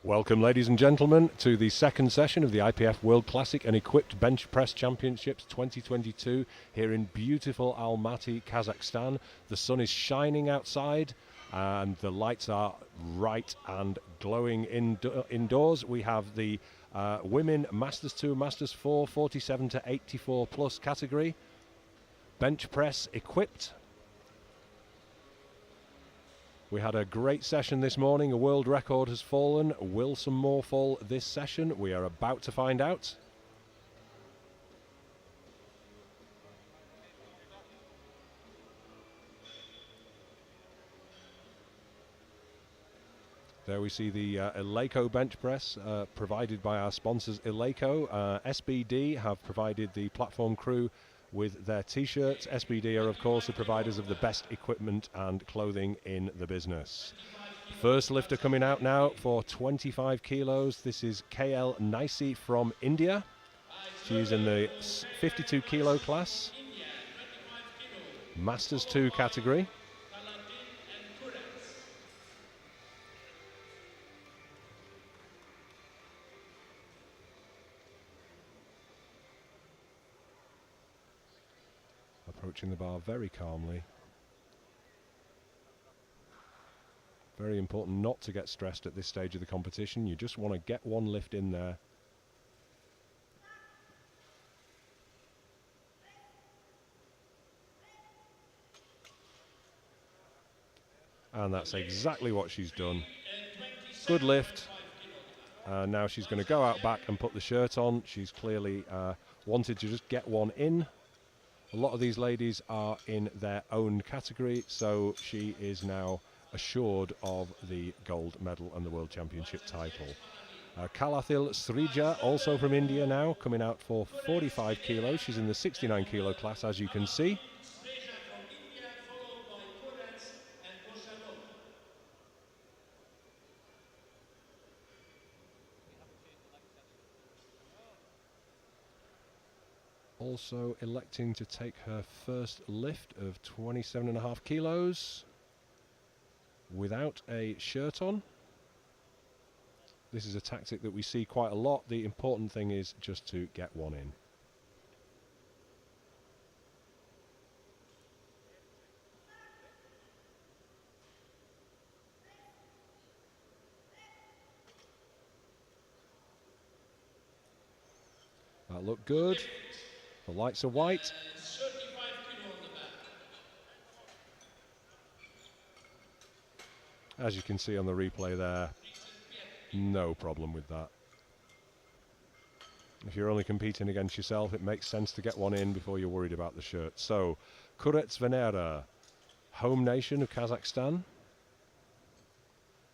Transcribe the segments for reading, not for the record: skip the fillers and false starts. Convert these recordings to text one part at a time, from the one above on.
Welcome, ladies and gentlemen, to the second session of the IPF World Classic and Equipped Bench Press Championships 2022 here in beautiful Almaty, Kazakhstan. The sun is shining outside and the lights are bright and glowing indoors. We have the women Masters 2, Masters 4, 47 to 84 plus category. Bench press equipped. We had a great session this morning. A world record has fallen. Will some more fall this session? We are about to find out. There we see the Eleiko bench press provided by our sponsors Eleiko. SBD have provided the platform crew with their t-shirts. SBD are of course the providers of the best equipment and clothing in the business. First lifter coming out now for 25 kilos. This is KL Naisi from India. She's in the 52 kilo class, Masters 2 category. Approaching the bar very calmly. Very important not to get stressed at this stage of the competition. You just want to get one lift in there. And that's exactly what she's done. Good lift. Now she's going to go out back and put the shirt on. She's clearly wanted to just get one in. A lot of these ladies are in their own category, so she is now assured of the gold medal and the World Championship title. Kalathil Srija, also from India now, coming out for 45 kilos. She's in the 69 kilo class, as you can see. Also electing to take her first lift of 27.5 kilos without a shirt on. This is a tactic that we see quite a lot. The important thing is just to get one in. That looked good. The lights are white. As you can see on the replay there, no problem with that. If you're only competing against yourself, it makes sense to get one in before you're worried about the shirt. So, Kurets Venera, home nation of Kazakhstan.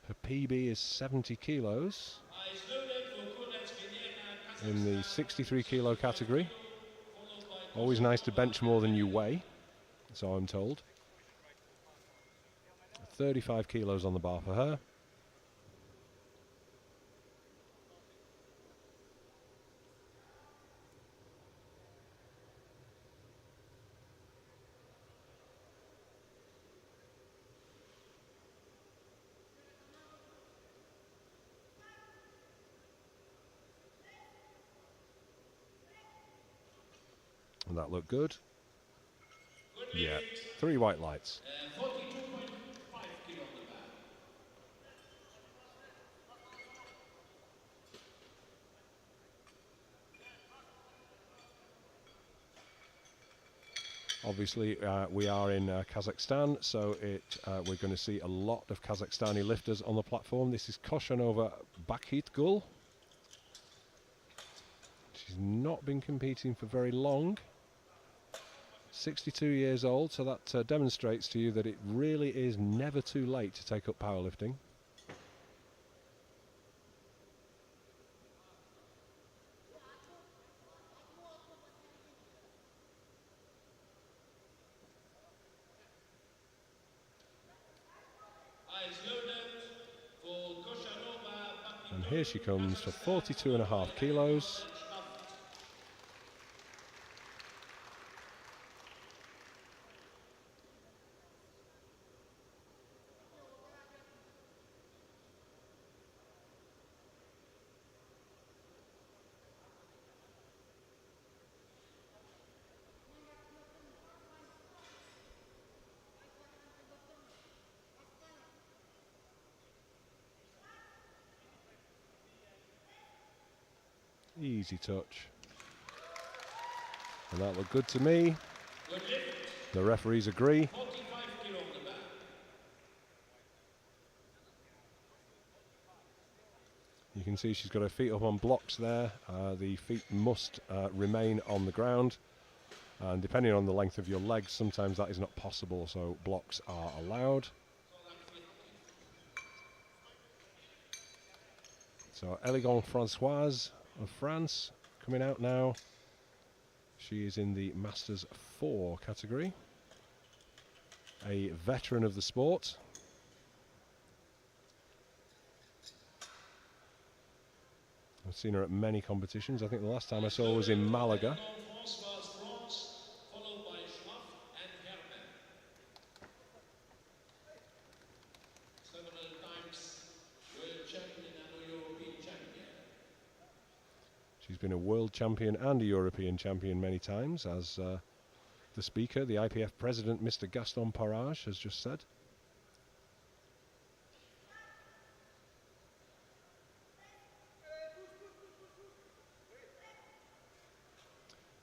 Her PB is 70 kilos in the 63 kilo category. Always nice to bench more than you weigh, so I'm told. 35 kilos on the bar for her. And that looked good. Yeah, 3 white lights. Obviously, we are in Kazakhstan, so we're going to see a lot of Kazakhstani lifters on the platform. This is Koshanova Bakhitgul. She's not been competing for very long. 62 years old, so that demonstrates to you that it really is never too late to take up powerlifting. And here she comes for 42.5 kilos. Easy touch. And that looked good to me. The referees agree. You can see she's got her feet up on blocks there. The feet must remain on the ground. And depending on the length of your legs, sometimes that is not possible, so blocks are allowed. So Elegant Françoise of France coming out now. She is in the Masters 4 category. A veteran of the sport. I've seen her at many competitions. I think the last time I saw her was in Malaga. She's been a world champion and a European champion many times, as the speaker, the IPF president, Mr. Gaston Parage, has just said.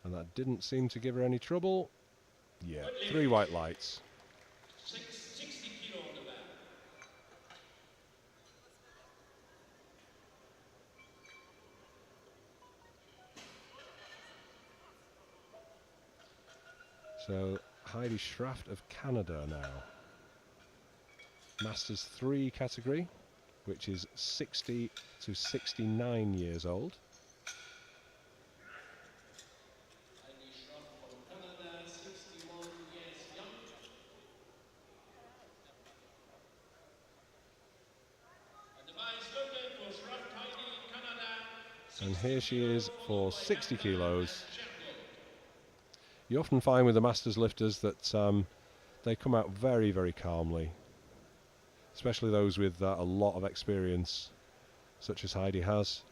And that didn't seem to give her any trouble. Yeah, 3 white lights. So Heidi Schraft of Canada now. Masters 3 category, which is 60 to 69 years old. And here she is for 60 kilos. You often find with the Masters lifters that they come out very, very calmly, especially those with a lot of experience, such as Heidi has.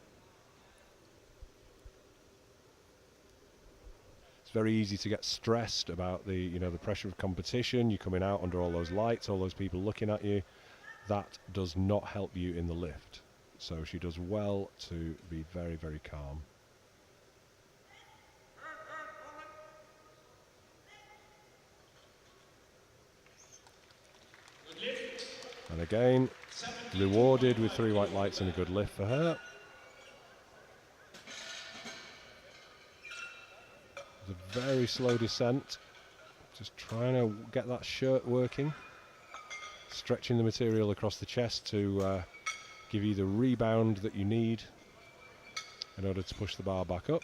It's very easy to get stressed about the pressure of competition. You're coming out under all those lights, all those people looking at you. That does not help you in the lift. So she does well to be very, very calm. And again, rewarded with 3 white lights and a good lift for her. It's a very slow descent. Just trying to get that shirt working. Stretching the material across the chest to give you the rebound that you need in order to push the bar back up.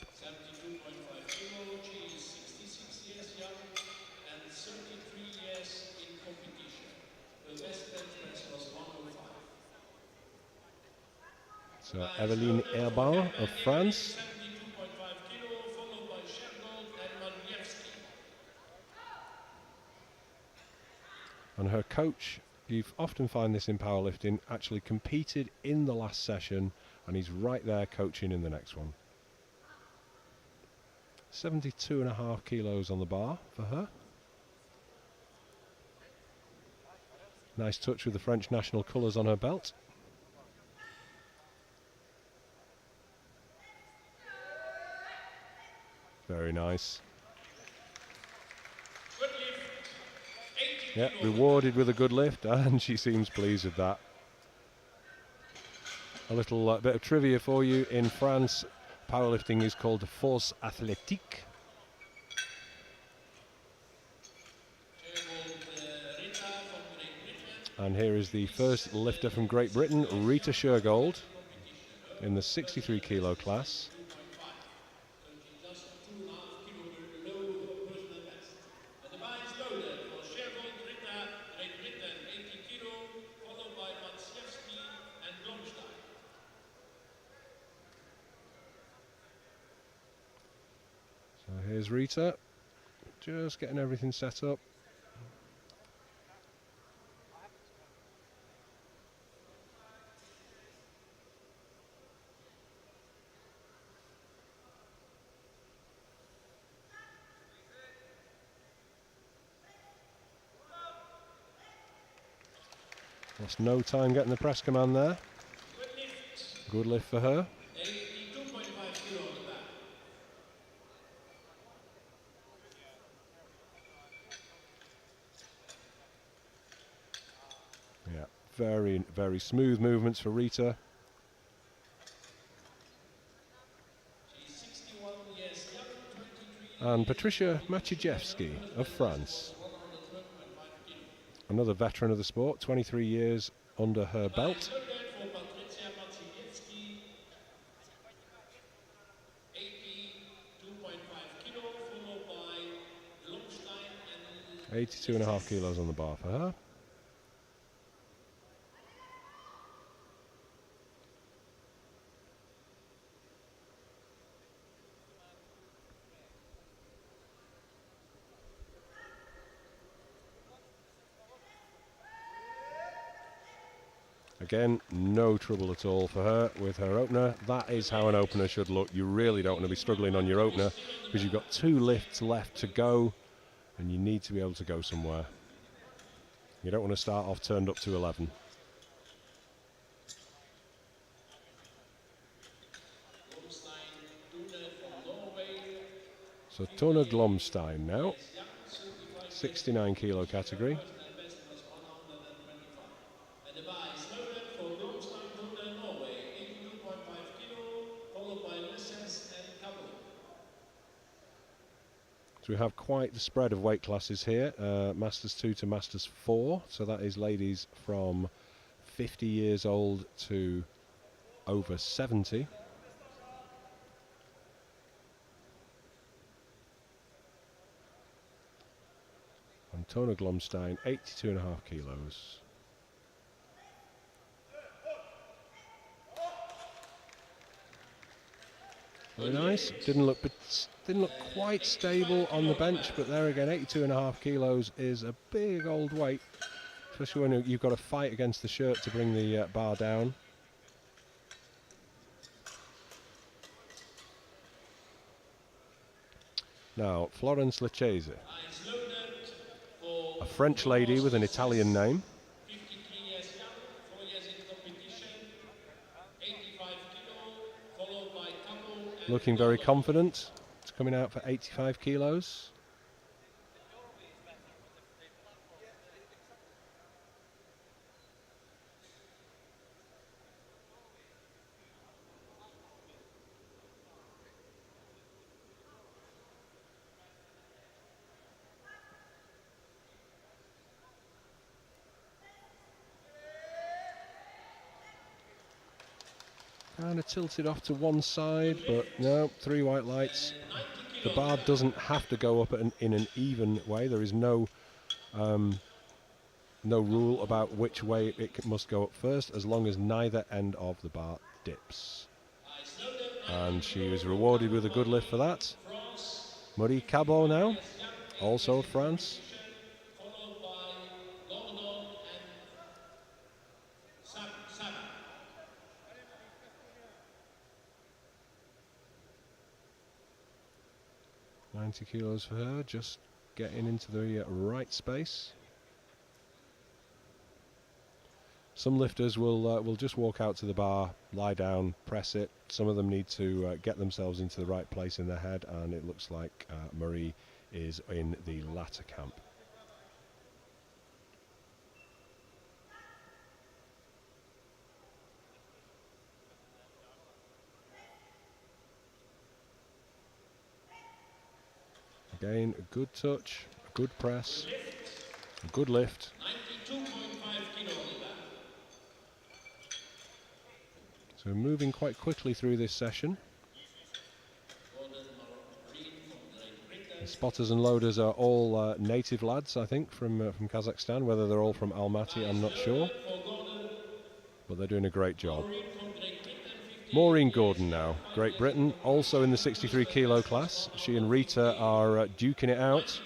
So Evelyne Herbin of France. And her coach, you often find this in powerlifting, actually competed in the last session and he's right there coaching in the next one. 72.5 kilos on the bar for her. Nice touch with the French national colours on her belt. Very nice. Yeah, rewarded with a good lift, and she seems pleased with that. A little bit of trivia for you. In France, powerlifting is called force athlétique. And here is the first lifter from Great Britain, Rita Shergold, in the 63 kilo class. So here's Rita, just getting everything set up. Lost no time getting the press command there. Good lift for her. Very, very smooth movements for Rita. And Patricia Maciejewski of France. Another veteran of the sport, 23 years under her belt. 82.5 kilos on the bar for her. Again, no trouble at all for her with her opener. That is how an opener should look. You really don't want to be struggling on your opener because you've got 2 lifts left to go and you need to be able to go somewhere. You don't want to start off turned up to 11. So Tone Glomstein now, 69 kilo category. So we have quite the spread of weight classes here, Masters 2 to Masters 4, so that is ladies from 50 years old to over 70. And Tona Glomstein, 82.5 kilos. Very nice. Didn't look quite stable on the bench, but there again, 82.5 kilos is a big old weight, especially when you've got to fight against the shirt to bring the bar down. Now, Florence Lecchese, a French lady with an Italian name. Looking very confident. It's coming out for 85 kilos. Kind of tilted off to one side, but no, 3 white lights. The bar doesn't have to go up in an even way. There is no rule about which way it must go up first, as long as neither end of the bar dips. And she was rewarded with a good lift for that. Marie Cabot now, also of France. 90 kilos for her, just getting into the right space. Some lifters will just walk out to the bar, lie down, press it. Some of them need to get themselves into the right place in their head, and it looks like Marie is in the latter camp. Again, a good touch, a good press, a good lift. 92.5 kilos. So moving quite quickly through this session. The spotters and loaders are all native lads, I think, from Kazakhstan. Whether they're all from Almaty, I'm not sure. But they're doing a great job. Maureen Gordon now, Great Britain, also in the 63 kilo class. She and Rita are duking it out.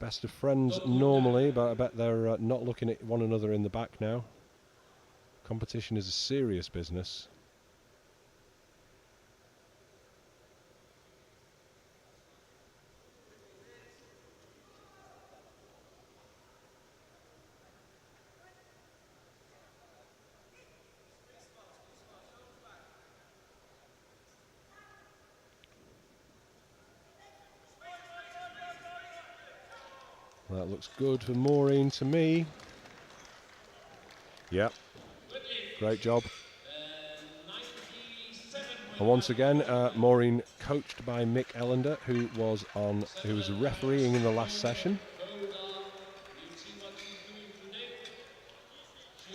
Best of friends normally, but I bet they're not looking at one another in the back now. Competition is a serious business. That looks good for Maureen to me. Yep, great job. And once again, Maureen coached by Mick Ellender, who was refereeing in the last session.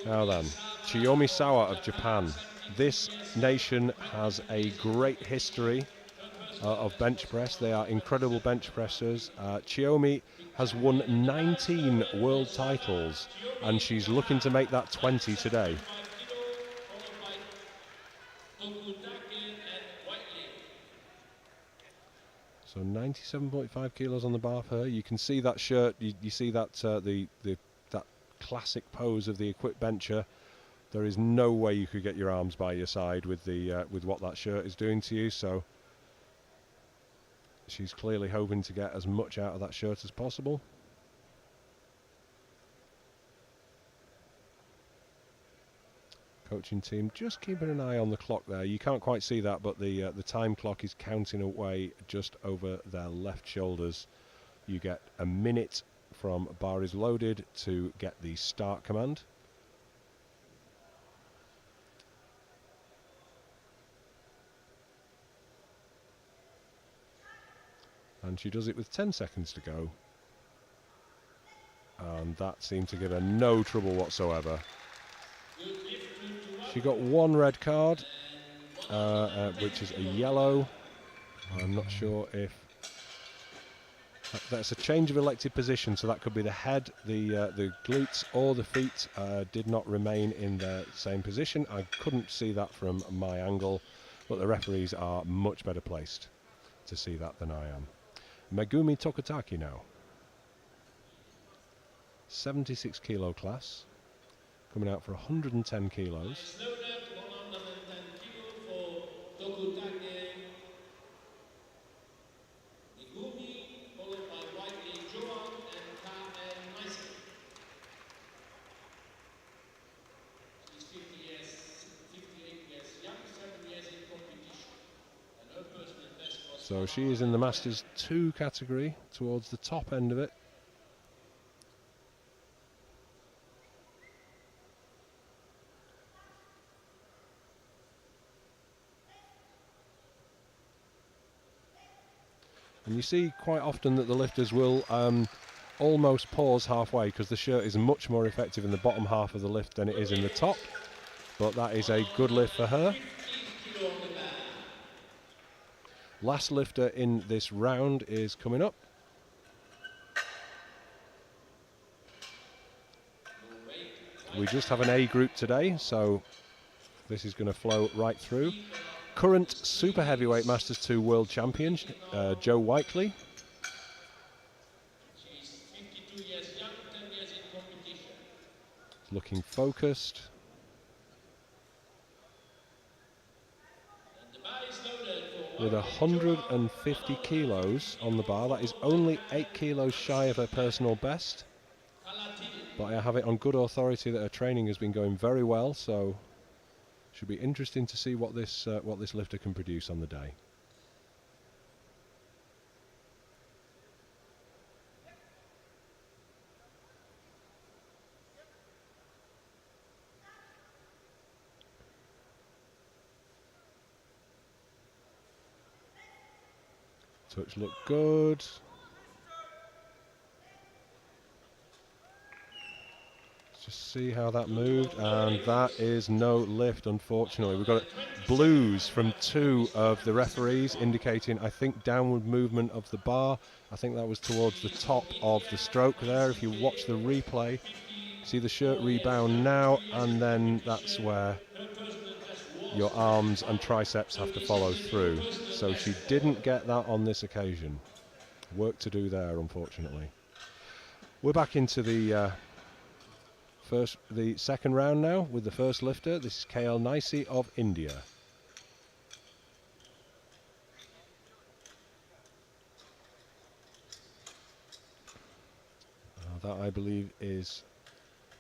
Now then, Chiyomi Sawa of Japan. This nation has a great history of bench press. They are incredible bench pressers. Chiyomi has won 19 world titles, and she's looking to make that 20 today. So 97.5 kilos on the bar for her. You can see that shirt. You see that that classic pose of the equipped bencher. There is no way you could get your arms by your side with what that shirt is doing to you. So she's clearly hoping to get as much out of that shirt as possible. Coaching team just keeping an eye on the clock there. You can't quite see that, but the time clock is counting away just over their left shoulders. You get a minute from bar is loaded to get the start command. And she does it with 10 seconds to go. And that seemed to give her no trouble whatsoever. She got one red card, which is a yellow. I'm not sure if that's a change of elected position, so that could be the head, the glutes, or the feet did not remain in the same position. I couldn't see that from my angle, but the referees are much better placed to see that than I am. Megumi Tokutaki now. 76 kilo class. Coming out for 110 kilos. So she is in the Masters 2 category, towards the top end of it. And you see quite often that the lifters will almost pause halfway, because the shirt is much more effective in the bottom half of the lift than it is in the top. But that is a good lift for her. Last lifter in this round is coming up. We just have an A group today, so this is going to flow right through. Current Super Heavyweight Masters 2 World Champion, Joe Whiteley. Looking focused. With 150 kilos on the bar. That is only 8 kilos shy of her personal best. But I have it on good authority that her training has been going very well, so should be interesting to see what this lifter can produce on the day. Touch looked good. Just see how that moved, and that is no lift, unfortunately. We've got blues from 2 of the referees indicating, I think, downward movement of the bar. I think that was towards the top of the stroke there. If you watch the replay, see the shirt rebound now, and then that's where your arms and triceps have to follow through. So she didn't get that on this occasion. Work to do there, unfortunately. We're back into the second round now with the first lifter. This is KL Naisi of India. That, I believe, is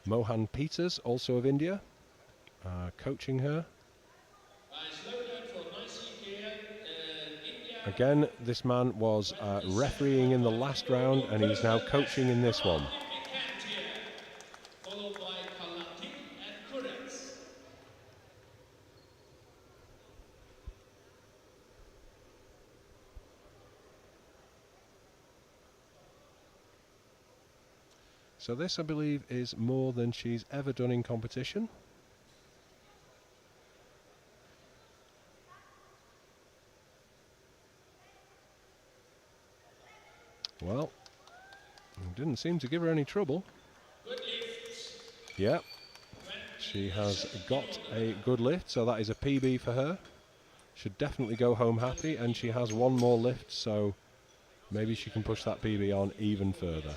Mohan Peters, also of India, coaching her. Again, this man was refereeing in the last round, and he's now coaching in this one. So this, I believe, is more than she's ever done in competition. Well, it didn't seem to give her any trouble. Yeah, she has got a good lift, so that is a PB for her. Should definitely go home happy, and she has one more lift, so maybe she can push that PB on even further.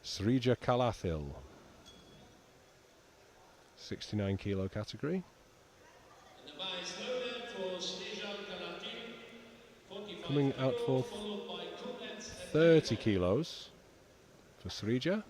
Srija Kalathil, 69 kilo category. Coming out for 30 kilos for Srija.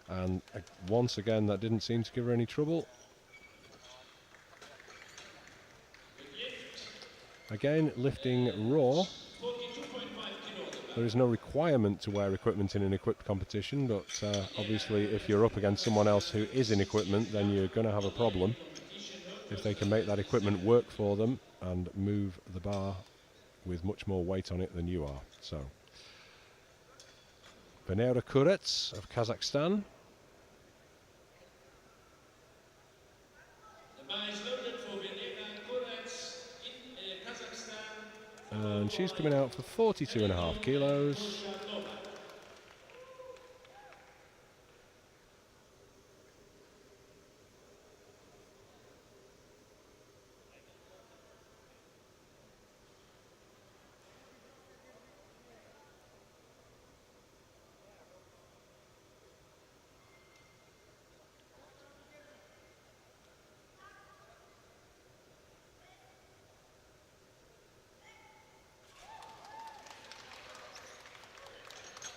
And once again, that didn't seem to give her any trouble. Again, lifting raw. There is no requirement to wear equipment in an equipped competition, but obviously if you're up against someone else who is in equipment, then you're going to have a problem if they can make that equipment work for them and move the bar with much more weight on it than you are. So, Venera Kurets of Kazakhstan. And she's coming out for 42.5 kilos.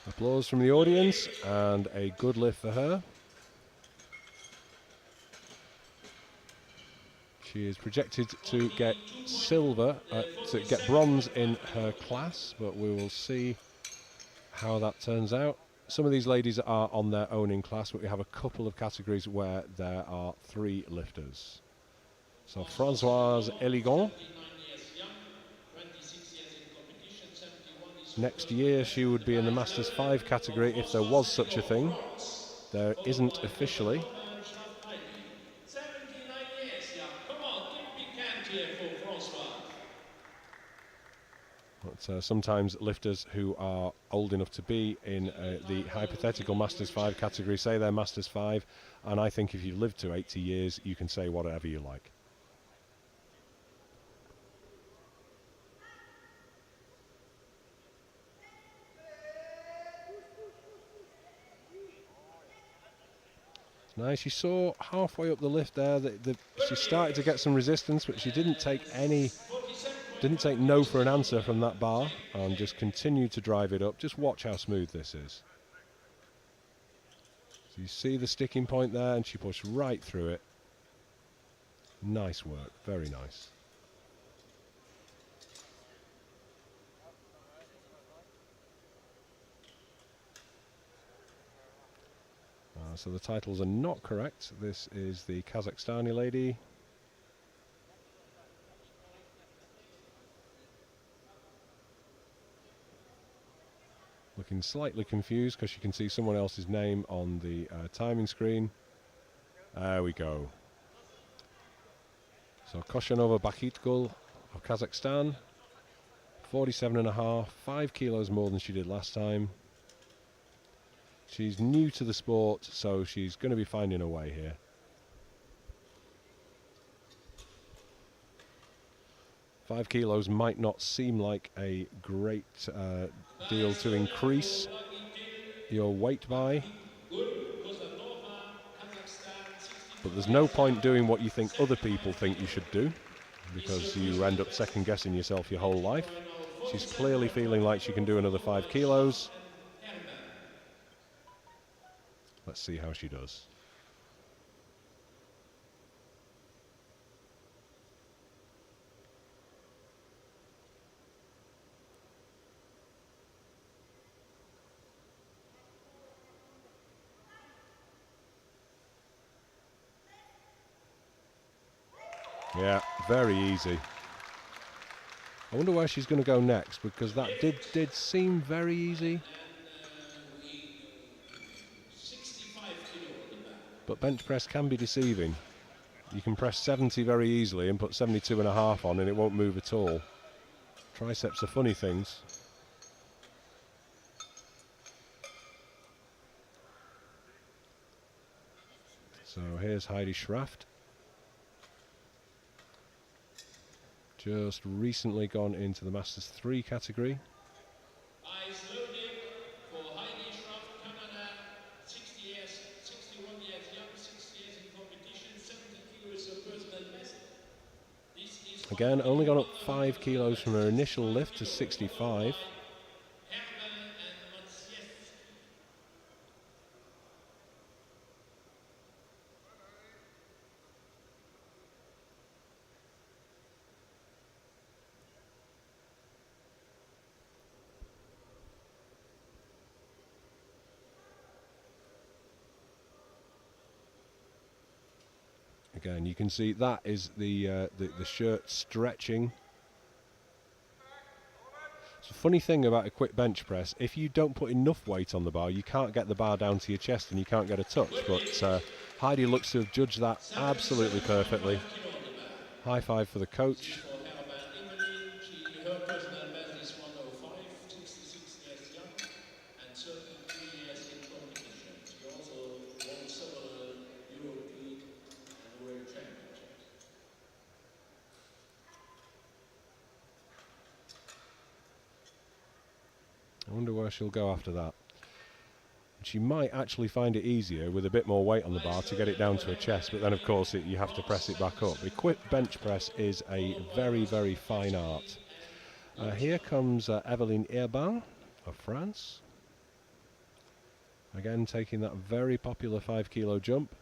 Applause from the audience, and a good lift for her. She is projected to get silver, to get bronze in her class, but we will see how that turns out. Some of these ladies are on their own in class, but we have a couple of categories where there are 3 lifters. So Françoise Eligon. Next year she would be in the Masters 5 category if there was such a thing. There isn't officially. But sometimes lifters who are old enough to be in the hypothetical Masters 5 category say they're Masters 5, and I think if you've lived to 80 years you can say whatever you like. Nice. She saw halfway up the lift there that she started to get some resistance, but she didn't take no for an answer from that bar and just continued to drive it up. Just watch how smooth this is. So you see the sticking point there, and she pushed right through it. Nice work. Very nice. So the titles are not correct. This is the Kazakhstani lady. Looking slightly confused because you can see someone else's name on the timing screen. There we go. So Koshanova Bakhitgul of Kazakhstan. 47.5, 5 kilos more than she did last time. She's new to the sport, so she's going to be finding her way here. 5 kilos might not seem like a great deal to increase your weight by, but there's no point doing what you think other people think you should do, because you end up second guessing yourself your whole life. She's clearly feeling like she can do another 5 kilos. Let's see how she does. Yeah, very easy. I wonder where she's going to go next, because that did seem very easy. But bench press can be deceiving. You can press 70 very easily and put 72.5 on and it won't move at all. Triceps are funny things. So here's Heidi Schraft. Just recently gone into the Masters 3 category. Eyes loaded for Heidi Schraft, Canada, 60 years, 61 years young, 60 years in competition, 70 kilos of personal best. Again, only gone up 5 kilos from her initial lift to 65. Again, you can see that is the shirt stretching. It's a funny thing about a quick bench press. If you don't put enough weight on the bar, you can't get the bar down to your chest and you can't get a touch. But Heidi looks to have judged that absolutely perfectly. High five for the coach. Her personal best is 105, 66 years young, and 33 years in competition. She also won several European and World Championships. I wonder where she'll go after that. She might actually find it easier with a bit more weight on the bar to get it down to her chest, but then of course you have to press it back up. A quick bench press is a very, very fine art. Here comes Evelyne Herbin of France. Again, taking that very popular 5 kilo jump.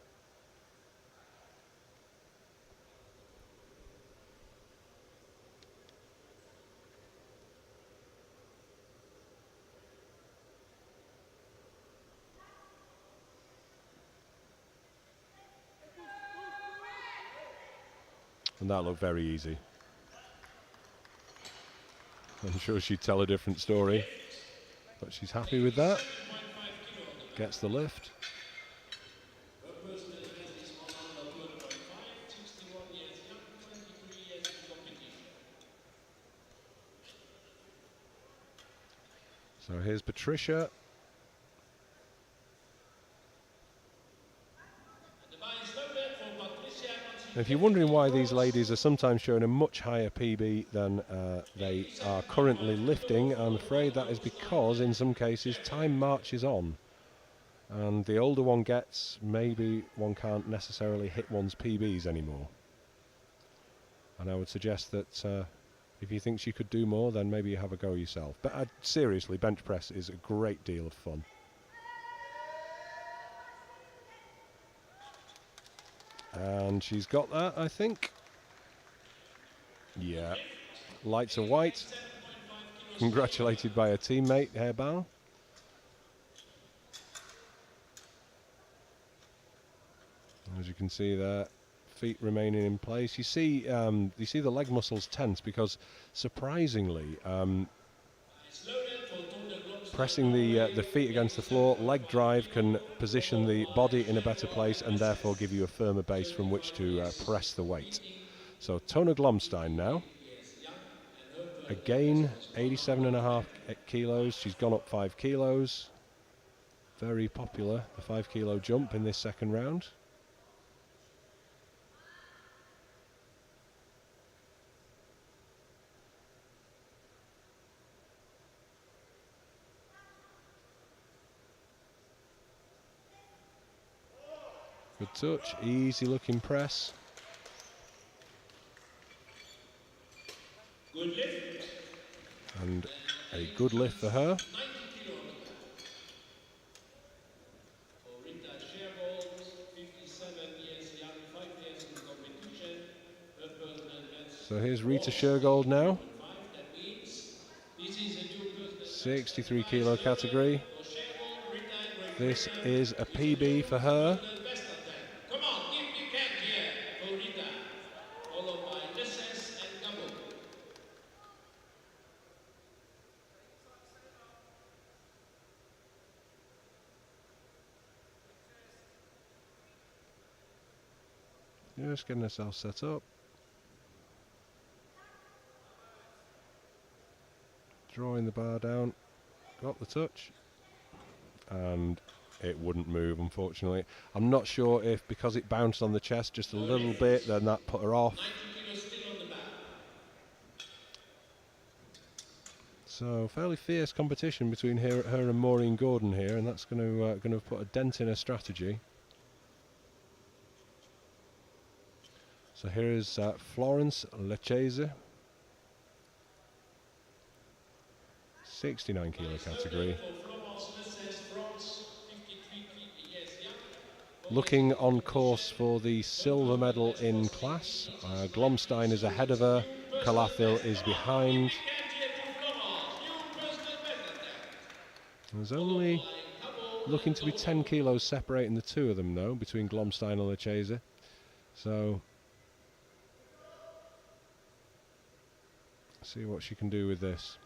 And that looked very easy. I'm sure she'd tell a different story, but she's happy with that. Gets the lift. So here's Patricia. If you're wondering why these ladies are sometimes showing a much higher PB than they are currently lifting, I'm afraid that is because in some cases time marches on. And the older one gets, maybe one can't necessarily hit one's PBs anymore. And I would suggest that if you think she could do more, then maybe you have a go yourself. But seriously, bench press is a great deal of fun. And she's got that, I think. Yeah. Lights are white. Congratulated by her teammate, Herbin. As you can see there, feet remaining in place. You see the leg muscles tense because, surprisingly, pressing the feet against the floor, leg drive can position the body in a better place and therefore give you a firmer base from which to press the weight. So Tona Glomstein now. Again, 87.5 kilos. She's gone up 5 kilos. Very popular, the 5 kilo jump in this second round. Good touch, easy looking press. Good lift. And a good lift for her. 90 kilo on the back. For Rita Shergold, 57 years young, 5 years in competition. Her personal best. So here's Rita Shergold now. That means this is a new personal 63 kilo category. for Shergold, Rita and This Rita. is a PB for her. Personal best attack. Come on, give me cat here for Rita. Followed by Nesses and Gabo. Just getting herself set up. Drawing the bar down. Got the touch. And it wouldn't move, unfortunately. I'm not sure if because it bounced on the chest just a little bit, then that put her off. 90 kilos still on the back. So fairly fierce competition between her and Maureen Gordon here, and that's going to put a dent in her strategy. So here is Florence Lecchese, 69 kilo category. Looking on course for the silver medal in class. Glomstein is ahead of her, Calathil is behind. There's only looking to be 10 kilos separating the two of them though, between Glomstein and Lecchese. So see what she can do with this.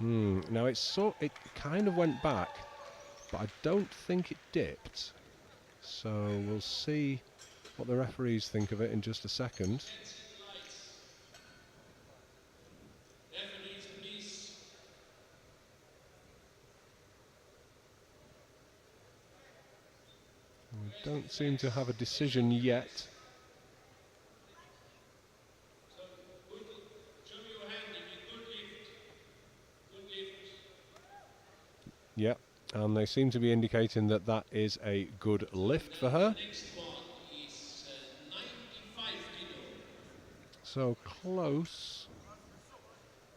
Now it kind of went back, but I don't think it dipped. So we'll see what the referees think of it in just a second. We don't seem to have a decision yet. Yep, and they seem to be indicating that that is a good lift for her. Next one is 95 kilo. So close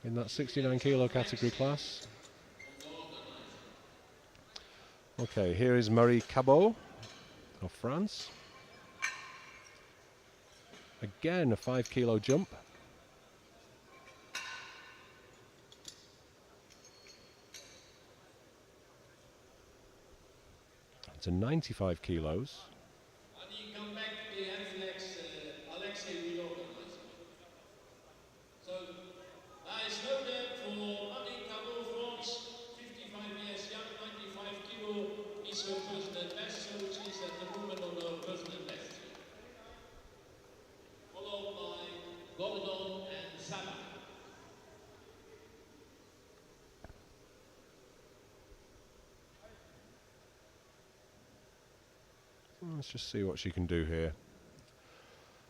in that 69 kilo category class. Okay, here is Marie Cabot of France. Again, a 5 kilo jump. To 95 kilos. When you come back, the Alexei will organize it. So, nice note for Marie Cabot, France, 55 years young, 95 kilo is her personal best, so she's at the moment on her personal best. Followed by Gordon and Sama. Let's just see what she can do here.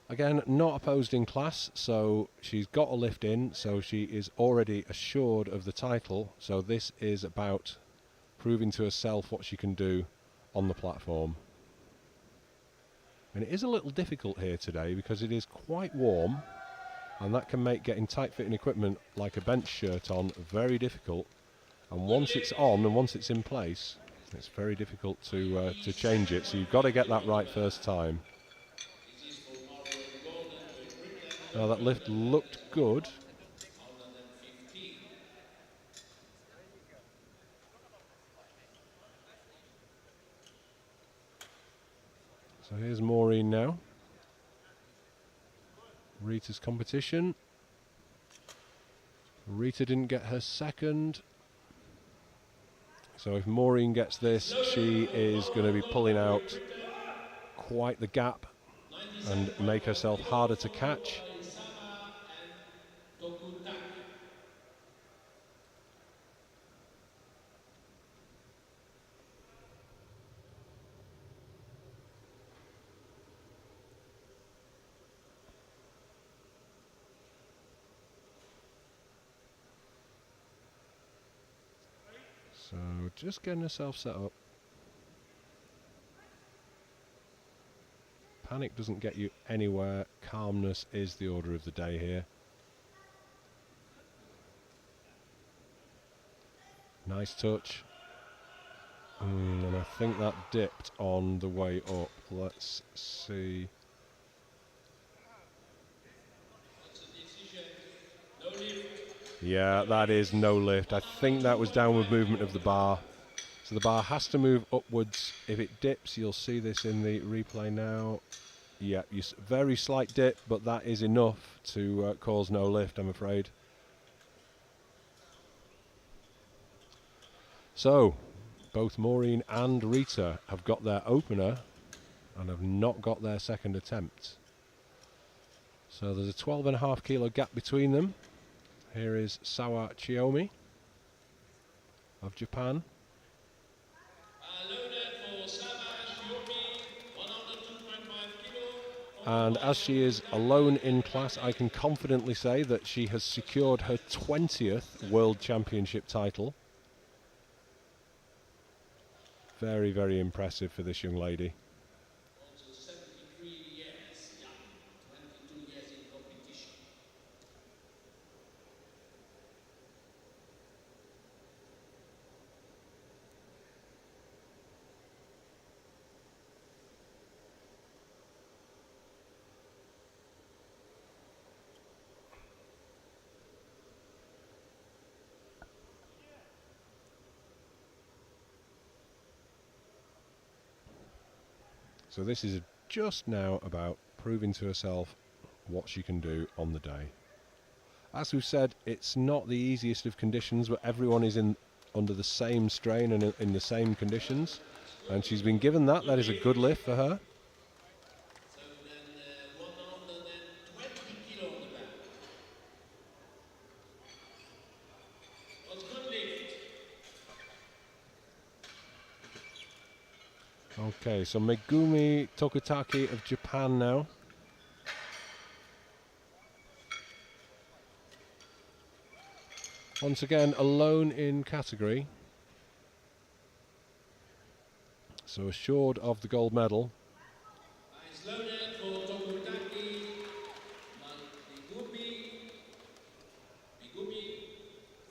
Again, not opposed in class, so she's got a lift in, so she is already assured of the title. So this is about proving to herself what she can do on the platform. And it is a little difficult here today because it is quite warm, and that can make getting tight-fitting equipment like a bench shirt on very difficult. And once it's on and once it's in place, it's very difficult to change it, so you've got to get that right first time. Now that lift looked good. So here's Maureen now. Rita's competition. Rita didn't get her second. So if Maureen gets this, she is going to be pulling out quite the gap and make herself harder to catch. So just getting herself set up. Panic doesn't get you anywhere. Calmness is the order of the day here. Nice touch. And I think that dipped on the way up. Let's see. Yeah, that is no lift. I think that was downward movement of the bar. So the bar has to move upwards. If it dips, you'll see this in the replay now. Yeah, very slight dip, but that is enough to cause no lift, I'm afraid. So, both Maureen and Rita have got their opener and have not got their second attempt. So there's a 12.5 kilo gap between them. Here is Sawa Chiyomi of Japan. And as she is alone in class, I can confidently say that she has secured her 20th World Championship title. Very, very impressive for this young lady. Also 73 years young, 22 years in competition. So this is just now about proving to herself what she can do on the day. As we've said, it's not the easiest of conditions, but everyone is under the same strain and in the same conditions. And she's been given that. That is a good lift for her. So then 120 kilo on the back. Was good lift. Okay, so Megumi Tokutaki of Japan now. Once again, alone in category. So assured of the gold medal. Nice loaded for Tokutaki. Megumi,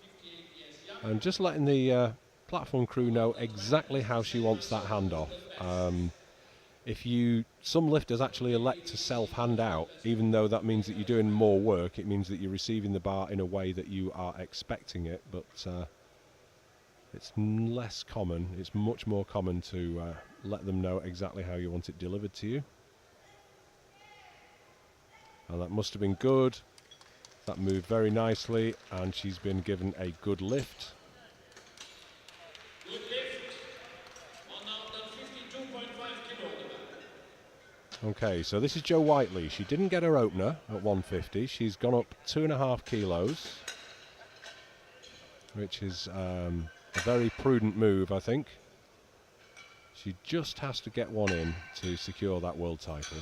58 years young. And just letting the platform crew know exactly how she wants that hand off. Some lifters actually elect to self-hand out, even though that means that you're doing more work. It means that you're receiving the bar in a way that you are expecting it, but it's less common. It's much more common to let them know exactly how you want it delivered to you. And that must have been good. That moved very nicely, and she's been given a good lift. Good lift. 152.5 kilo on the back. Okay, so this is Jo Whiteley. She didn't get her opener at 150. She's gone up 2.5 kilos, which is a very prudent move, I think. She just has to get one in to secure that world title.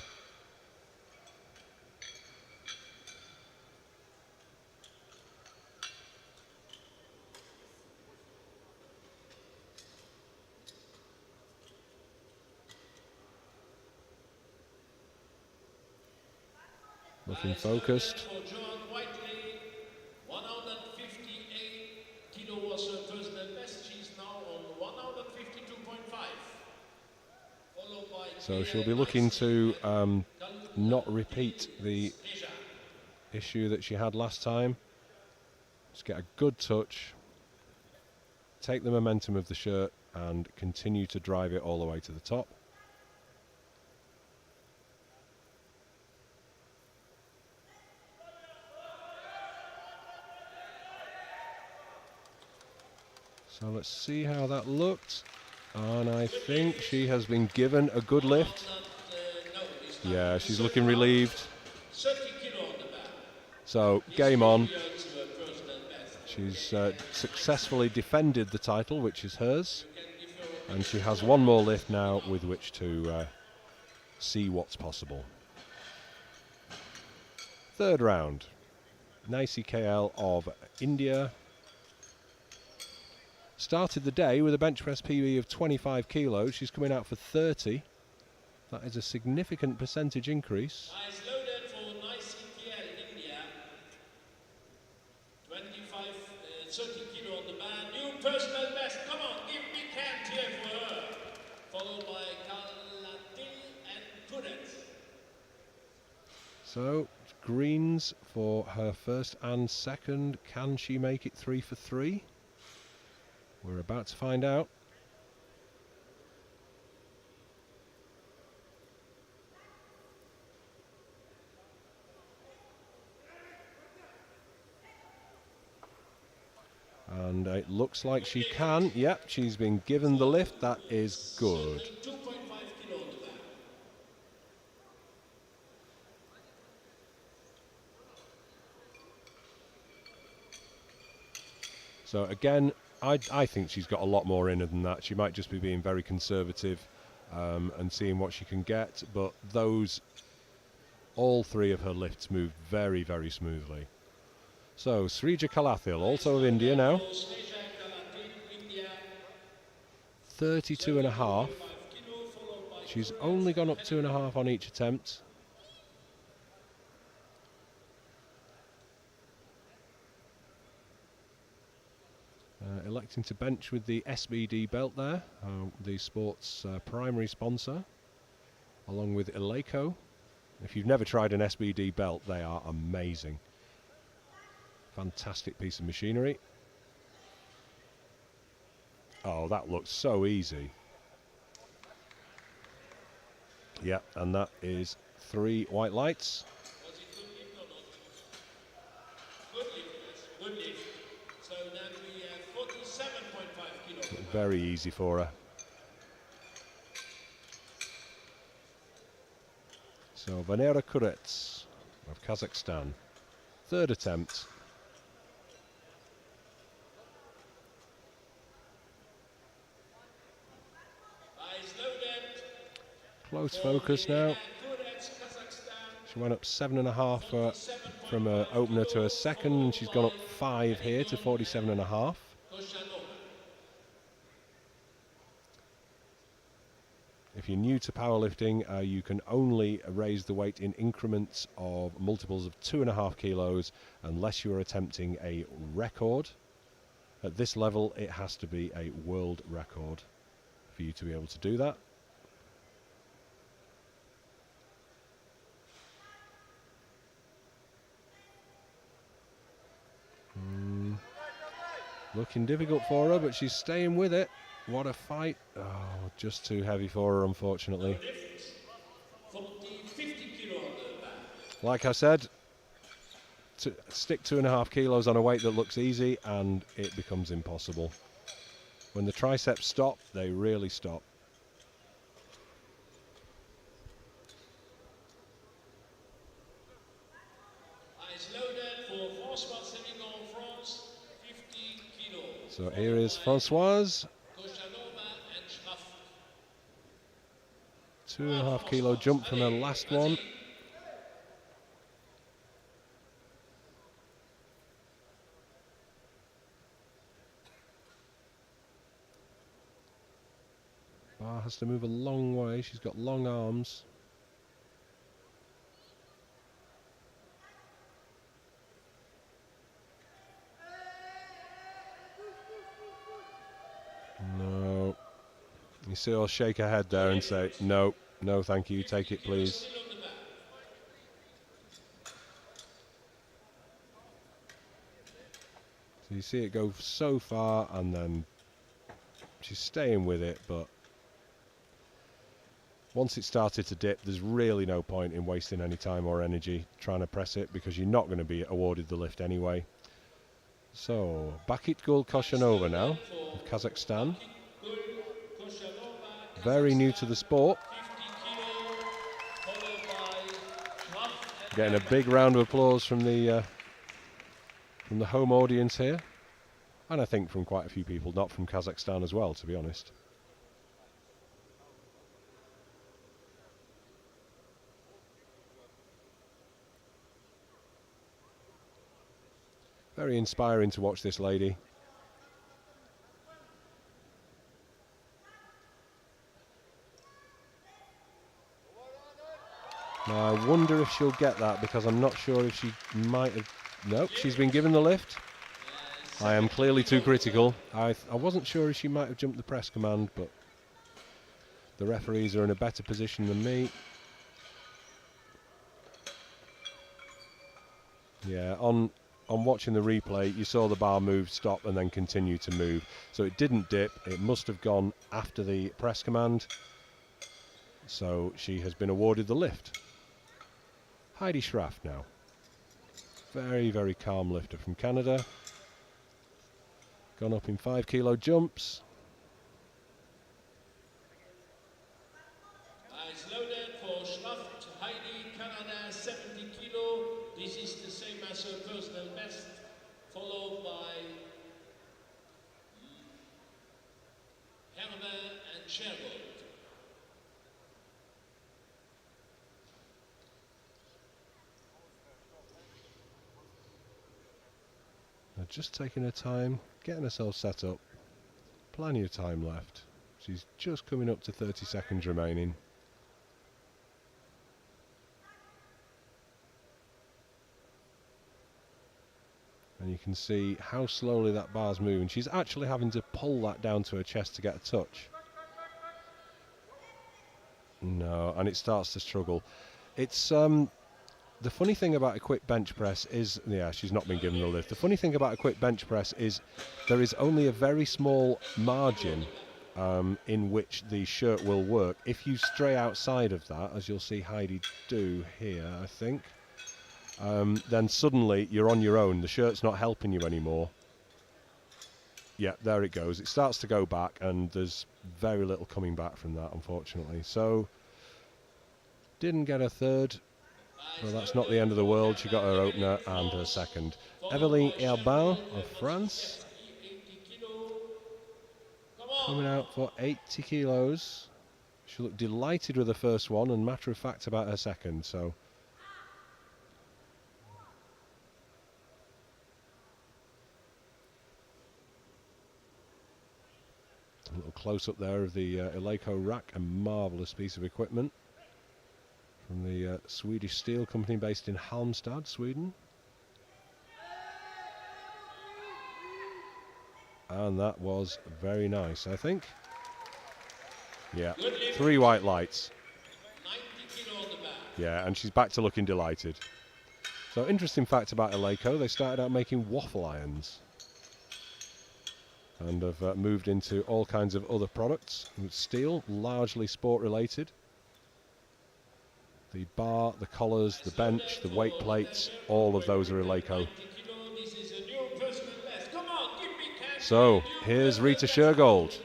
Looking focused. For Joan Whiteley, 158 kilo was her personal best. She's now on 152.5. Followed by So she'll be looking to not repeat the issue that she had last time. Just get a good touch, take the momentum of the shirt and continue to drive it all the way to the top. So let's see how that looked. And I think she has been given a good lift. Yeah, she's looking relieved. 30 kilo on the back. So game on. To her personal best. She's successfully defended the title, which is hers. And she has one more lift now with which to see what's possible. Third round. Naisi KL of India Started the day with a bench press PB of 25 kilos. She's coming out for 30. That is a significant percentage increase. Nice loaded for nice CPL India. 25, 30 kilo on the bar. New personal best. Come on, give big hand here for her. Followed by Kalatil and Kudet. So, greens for her first and second. Can she make it 3 for 3? We're about to find out. And it looks like she can. Yep, she's been given the lift. That is good. 2.5 kilo on the bar. So again, I think she's got a lot more in her than that. She might just be being very conservative and seeing what she can get. But all three of her lifts moved very, very smoothly. So Srija Kalathil, also of India now. 32.5. She's only gone up 2.5 on each attempt. Electing to bench with the SBD belt there, the sport's primary sponsor, along with Eleiko. If you've never tried an SBD belt, they are amazing. Fantastic piece of machinery. Oh, that looks so easy. Yeah, and that is 3 white lights. Was it good lift or not? Good lift, yes. Good lift. So then we have 47.5 kilo. Very easy for her. So Vanera Kurets of Kazakhstan. Third attempt. Eyes loaded. Close focus now. She went up 7.5 from her opener to her second, and she's gone up 5 here to 47.5. If you're new to powerlifting, you can only raise the weight in increments of multiples of 2.5 kilos unless you are attempting a record. At this level, it has to be a world record for you to be able to do that. Looking difficult for her, but she's staying with it. What a fight. Oh, just too heavy for her, unfortunately. Like I said, to stick 2.5 kilos on a weight that looks easy and it becomes impossible. When the triceps stop, they really stop. So here is Françoise. 2.5 kilo jump from her last one. Bar has to move a long way. She's got long arms. No. You see her shake her head there and say, no, no thank you, take it please. So you see it go so far and then she's staying with it, but once it started to dip, there's really no point in wasting any time or energy trying to press it because you're not going to be awarded the lift anyway. So, Bakit Gul Koshanova now, of Kazakhstan. Very new to the sport. Getting a big round of applause from the home audience here. And I think from quite a few people, not from Kazakhstan as well, to be honest. Very inspiring to watch this lady. Now I wonder if she'll get that, because I'm not sure if she might have... Nope, she's been given the lift. I am clearly too critical. I wasn't sure if she might have jumped the press command, but the referees are in a better position than me. Yeah, on watching the replay, you saw the bar move, stop, and then continue to move. So it didn't dip. It must have gone after the press command. So she has been awarded the lift. Heidi Schraff now. Very, very calm lifter from Canada. Gone up in 5 kilo jumps. Eyes loaded for Schraff, Heidi, Canada, 70 kilo. This is the same as her personal best, followed by Herman and Sherwood. They're just taking her time, getting herself set up. Plenty of time left. She's just coming up to 30 seconds remaining. And you can see how slowly that bar's moving. She's actually having to pull that down to her chest to get a touch. No, and it starts to struggle. It's the funny thing about a quick bench press is, yeah, she's not been given the lift. The funny thing about a quick bench press is there is only a very small margin in which the shirt will work. If you stray outside of that, as you'll see Heidi do here, I think, then suddenly you're on your own. The shirt's not helping you anymore. Yeah, there it goes. It starts to go back, and there's very little coming back from that, unfortunately. So, didn't get a third. Well, that's not the end of the world. She got her opener and her second. Eveline Herbin of France, coming out for 80 kilos. She looked delighted with the first one and matter of fact about her second. So a little close up there of the Eleiko rack, a marvellous piece of equipment from the Swedish steel company based in Halmstad, Sweden. And that was very nice, I think. Yeah, 3 white lights. Yeah, and she's back to looking delighted. So, interesting fact about Eleiko, they started out making waffle irons and have moved into all kinds of other products. With steel, largely sport related. The bar, the collars, the bench, the weight plates, all of those are Eleiko. So, here's Rita Shergold.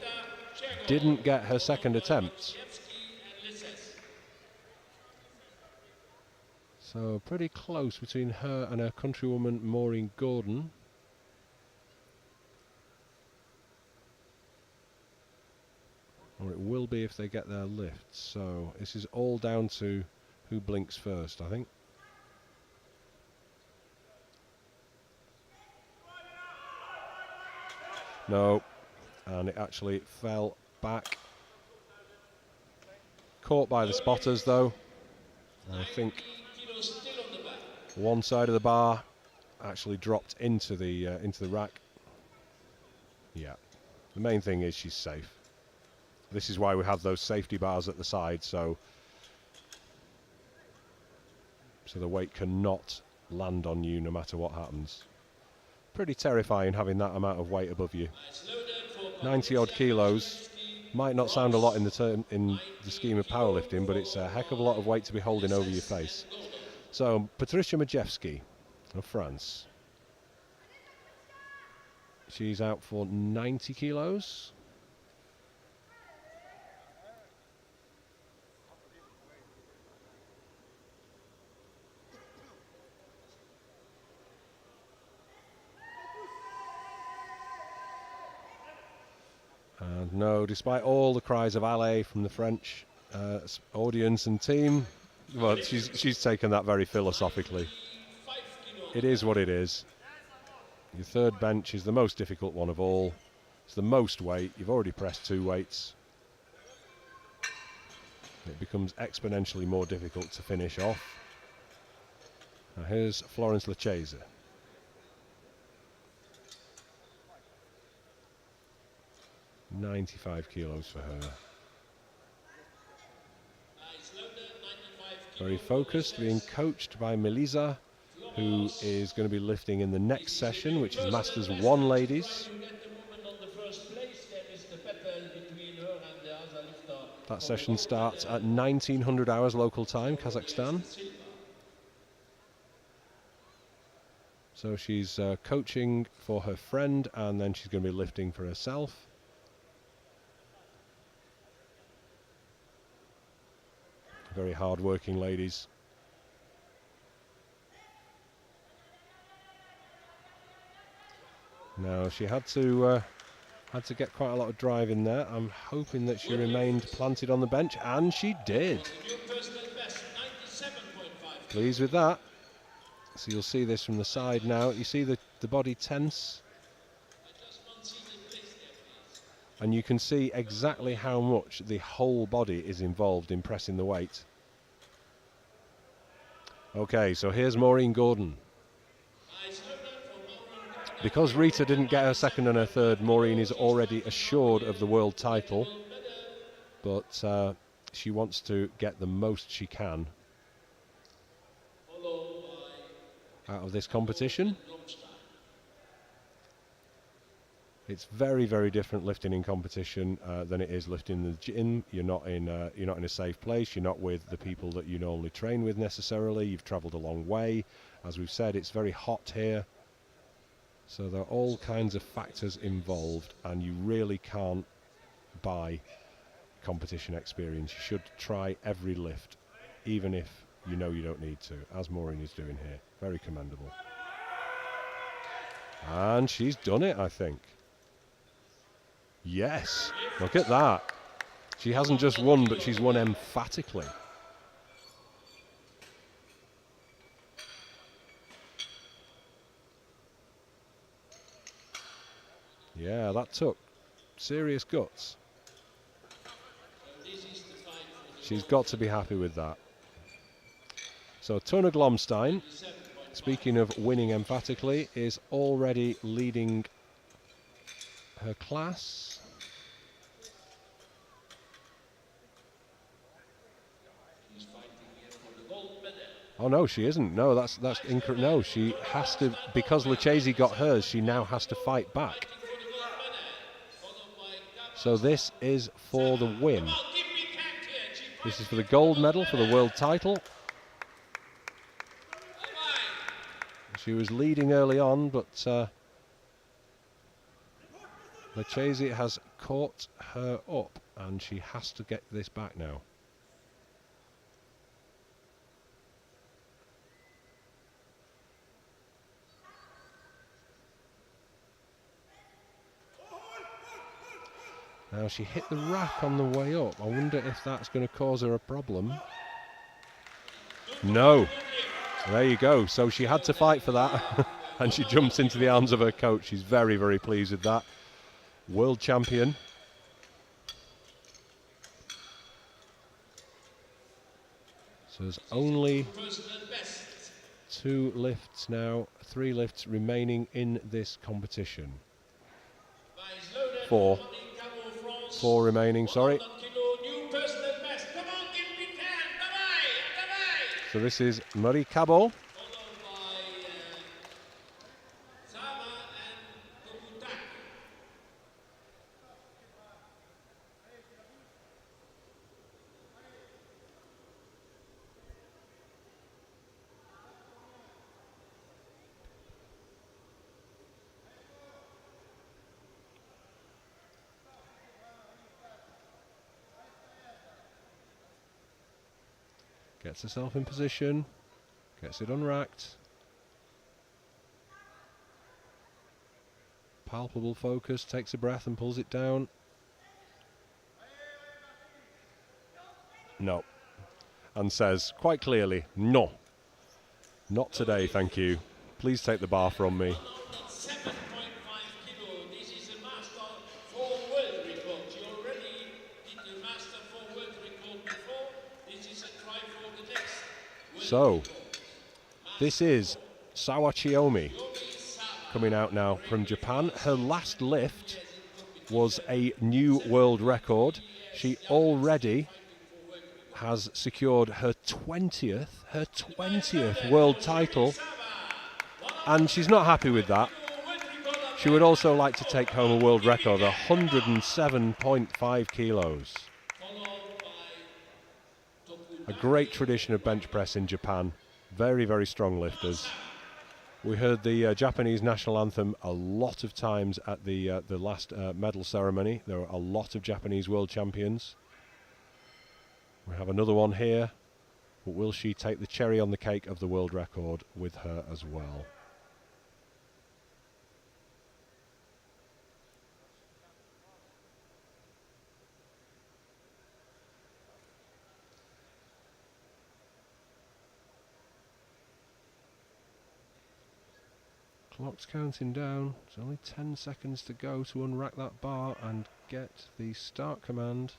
Didn't get her second attempt. So, pretty close between her and her countrywoman Maureen Gordon. Or it will be if they get their lift. So, this is all down to who blinks first, I think. No, and it actually fell back. Caught by the spotters though. I think one side of the bar actually dropped into the rack. Yeah, the main thing is she's safe. This is why we have those safety bars at the side, so the weight cannot land on you no matter what happens. Pretty terrifying having that amount of weight above you. 90 odd kilos might not sound a lot in the scheme of powerlifting, but it's a heck of a lot of weight to be holding over your face. So Patricia Majewski of France. She's out for 90 kilos. And no, despite all the cries of allez from the French audience and team, well, she's taken that very philosophically. It is what it is. Your third bench is the most difficult one of all. It's the most weight. You've already pressed 2 weights. It becomes exponentially more difficult to finish off. Now here's Florence Lucchese. £95 kilos for her. Very focused, being coached by Melisa, who is going to be lifting in the next session, which is Masters 1 ladies. That session starts at 1900 hours local time, Kazakhstan. So she's coaching for her friend, and then she's going to be lifting for herself. Very hard-working ladies. Now she had to get quite a lot of drive in there. I'm hoping that she remained planted on the bench, and she did. Pleased with that. So you'll see this from the side now. You see the body tense, and you can see exactly how much the whole body is involved in pressing the weight. Okay, so here's Maureen Gordon. Because Rita didn't get her second and her third, Maureen is already assured of the world title, but she wants to get the most she can out of this competition. It's very, very different lifting in competition than it is lifting in the gym. You're not in a safe place. You're not with the people that you normally train with necessarily. You've travelled a long way. As we've said, it's very hot here. So there are all kinds of factors involved, and you really can't buy competition experience. You should try every lift, even if you know you don't need to, as Maureen is doing here. Very commendable. And she's done it, I think. Yes, look at that. She hasn't just won, but she's won emphatically. Yeah, that took serious guts. She's got to be happy with that. So Tona Glomstein, speaking of winning emphatically, is already leading her class. Oh no, she isn't. No, that's incorrect. No, she has to, because Lucchese got hers, she now has to fight back. So this is for the win. This is for the gold medal, for the world title. She was leading early on, but Lucchese has caught her up, and she has to get this back now. Now she hit the rack on the way up. I wonder if that's going to cause her a problem. No. There you go. So she had to fight for that. And she jumps into the arms of her coach. She's very, very pleased with that. World champion. So there's only 2 lifts now, 3 lifts remaining in this competition. 4 remaining, sorry. So this is Marie Cabot. Gets herself in position, gets it unracked. Palpable focus, takes a breath and pulls it down. No. And says quite clearly, no. Not today, thank you. Please take the bar from me. So, this is Sawa Chiyomi coming out now from Japan. Her last lift was a new world record. She already has secured her 20th world title, and she's not happy with that. She would also like to take home a world record, 107.5 kilos. A great tradition of bench press in Japan. Very, very strong lifters. We heard the Japanese national anthem a lot of times at the last medal ceremony. There were a lot of Japanese world champions. We have another one here, but will she take the cherry on the cake of the world record with her as well? Clock's counting down. There's only 10 seconds to go to unrack that bar and get the start command.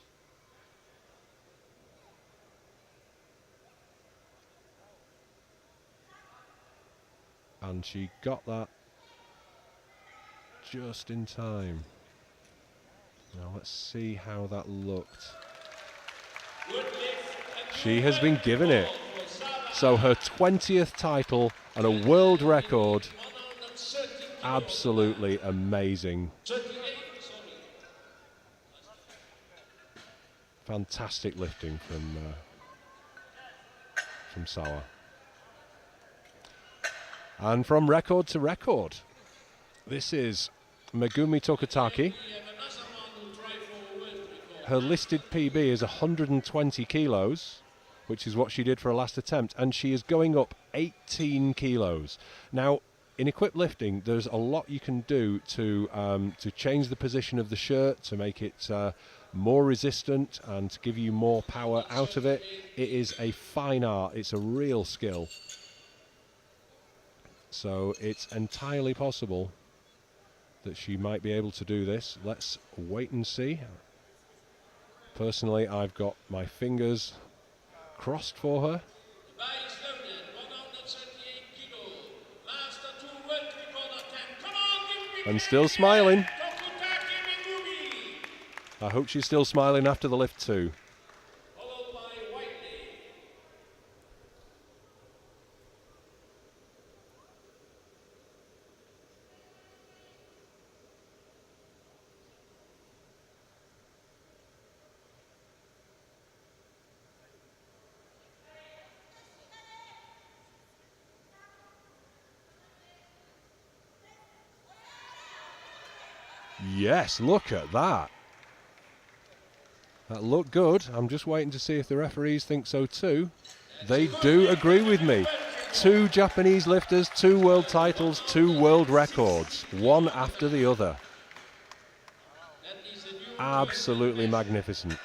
And she got that just in time. Now let's see how that looked. She has been given it. So her 20th title and a world record. Absolutely amazing. Fantastic lifting from Sawa. And from record to record, this is Megumi Tokutaki. Her listed PB is 120 kilos, which is what she did for her last attempt, and she is going up 18 kilos. Now, in equipped lifting, there's a lot you can do to change the position of the shirt, to make it more resistant and to give you more power out of it. It is a fine art. It's a real skill. So it's entirely possible that she might be able to do this. Let's wait and see. Personally, I've got my fingers crossed for her. And still smiling. I hope she's still smiling after the lift too. Yes, look at that. That looked good. I'm just waiting to see if the referees think so too. They do agree with me. 2 Japanese lifters, 2 world titles, 2 world records, one after the other. Absolutely magnificent.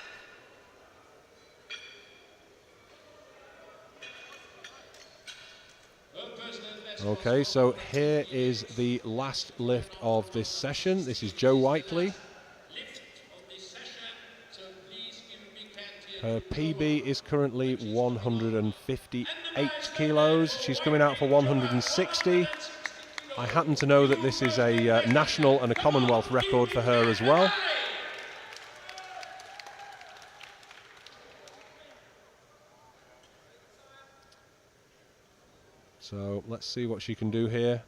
Okay, so here is the last lift of this session. This is Jo Whiteley. Her PB is currently 158 kilos. She's coming out for 160. I happen to know that this is a national and a Commonwealth record for her as well. So let's see what she can do here.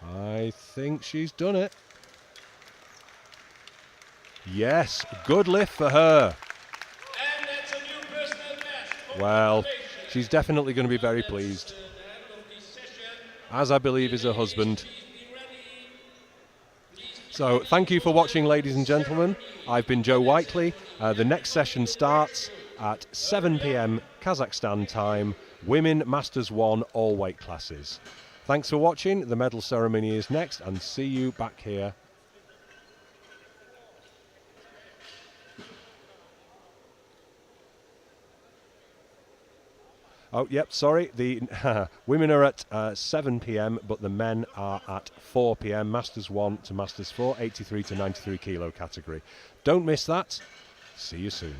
I think she's done it. Yes, good lift for her. Well, she's definitely going to be very pleased, as I believe is her husband. So thank you for watching, ladies and gentlemen. I've been Jo Whiteley. The next session starts at 7 p.m. Kazakhstan time. Women Masters 1 all weight classes. Thanks for watching. The medal ceremony is next, and see you back here. Oh, yep, sorry. The women are at 7 p.m., but the men are at 4 p.m. Masters 1 to Masters 4, 83 to 93 kilo category. Don't miss that. See you soon.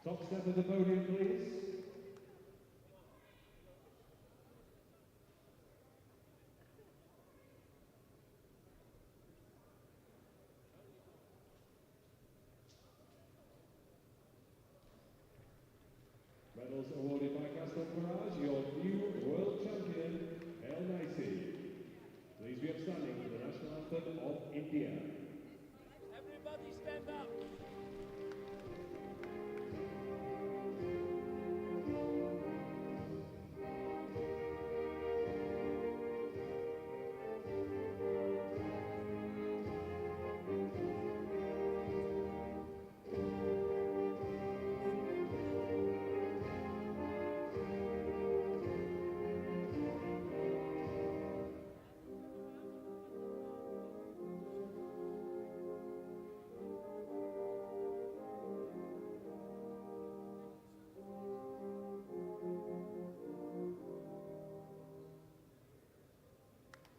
Top step of the podium, please. Medals awarded by Castle Barrage, your new world champion, El Nicey. Please be upstanding for the national anthem of India. Everybody stand up.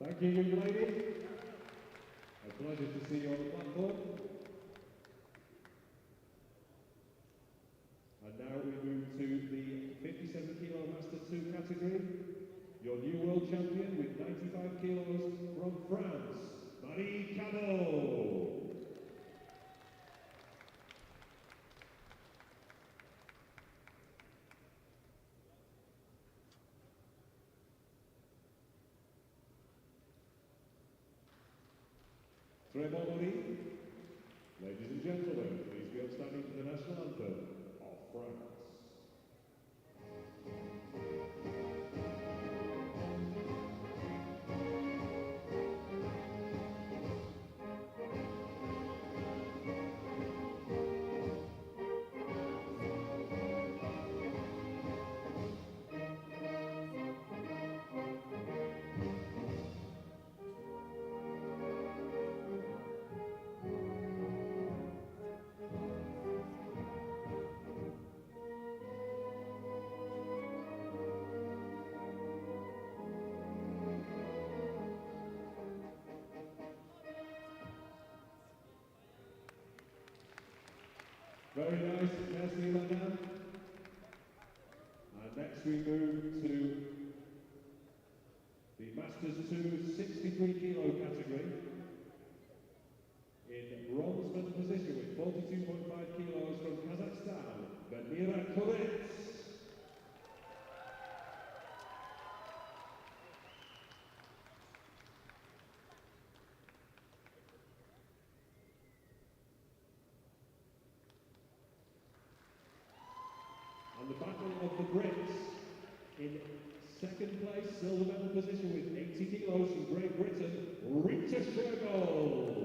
Thank you, young lady. A pleasure to see you on the platform. And now we move to the 57 kilo Master 2 category. Your new world champion with 95 kilos from France, Marie Cabot. Ceremonies. Ladies and gentlemen, please be upstanding for the national anthem of France. Very nice, merci madame. And next we move to the Masters 2 63 kilo category. In bronze medal position with 42.5 kilos from Kazakhstan, Vanira Kuritz. And the battle of the Brits. In second place, silver medal position with 80 kilos from Great Britain, Rita Shergold.